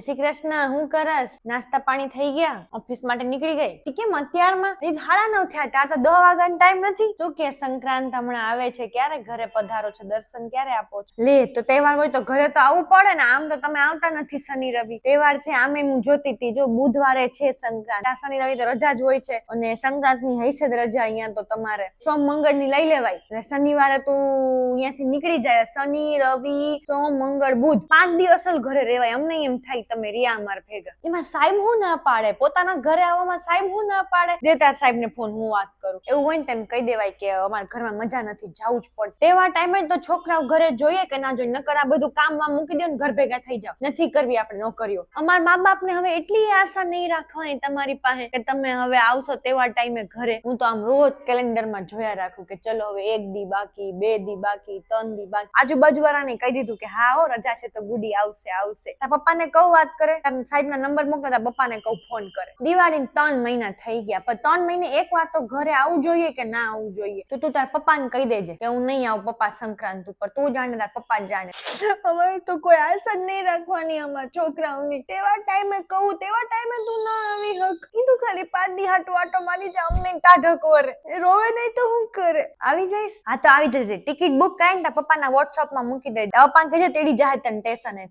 શ્રી કૃષ્ણ, હું કરસ? નાસ્તા પાણી થઈ ગયા? ઓફિસ માટે નીકળી ગઈ? કેમ અત્યારમાં? 9:30 થયા, ત્યાર તો 10 વાગ્યાનો ટાઈમ નથી. શું કે સંક્રાંત હમણાં આવે છે, ક્યારે ઘરે પધારો છો? દર્શન ક્યારે આપો છો? લે, તો તહેવાર હોય તો ઘરે તો આવવું પડે ને. આમ તો તમે આવતા નથી. શનિ રવિ તહેવાર છે, આમે હું જોતી હતી, જો બુધવારે છે સંક્રાંત, શનિ રવિ તો રજા જ હોય છે. અને સંક્રાંત ની હૈસે જ રજા અહીંયા તો તમારે સોમ મંગળ ની લઈ લેવાય. અને શનિવારે તું અહીંયાથી નીકળી જાય. શનિ રવિ સોમ મંગળ બુધ 5 દિવસ જ ઘરે રહેવાય. અમને એમ થાય તમે રિયા માર ભેગા. એમાં સાહેબ હું ના પાડે? પોતાના ઘરે આવવામાં સાહેબ હું ના પાડે? દેતાર સાહેબ ને ફોન, હું વાત કરું. એવું હોય ને તેમ કહી દેવાય કે અમારા ઘરમાં મજા નથી, જાવું જ પડશે. તેવા ટાઈમે તો છોકરાઓ ઘરે જોઈએ કે ના જોઈએ? નકર આ બધું કામમાં મૂકી દો ને ઘર ભેગા થઈ જાવ. નથી કરવી આપણે નોકરીઓ. અમારા મા બાપ ને હવે એટલી આશા નહીં રાખવાની તમારી પાસે કે તમે હવે આવશો તેવા ટાઈમે ઘરે. હું તો આમ રોજ કેલેન્ડર માં જોયા રાખું કે ચલો હવે 1 દી બાકી, 2 દી બાકી, 3 દી બાકી. આજુબાજુ વાળાને કહી દીધું કે હા હો, રજા છે તો ગુડી આવશે આવશે. તારા પપ્પાને કહું વાત કરે, તારા સાહેબ ના નંબર મોકલે, તારા પપ્પાને કહું ફોન કરે. દિવાળી 3 મહિના થઈ ગયા, પણ 3 મહિને એક વાર તો ઘરે આવવું જોઈએ કે ના આવવું જોઈએ? તો તું તારા પપ્પાને કહી દેજે કે હું નહીં આવું પપ્પા સંક્રાંત ઉપર. તું જાણે, તારા પપ્પા જાણે. અમારે તો કોઈ આશા જ નહીં રાખવાની અમારા છોકરાઓની. તેવા ટાઈમે કહું, તેવા ટાઈમે તું ના આવી હક. કીધું ખાલી 5 દી હાટુ આટો મારી જા, અમને ટાઢક વરે. રોવે નહીં તો હું કરે? આવી જઈશ? હા તો આવી જજે. ટિકિટ બુક કરાઈને તારા પપ્પાના WhatsApp માં મૂકી દે. પપ્પાને કહેજે તેડી જાહે તને સ્ટેશને.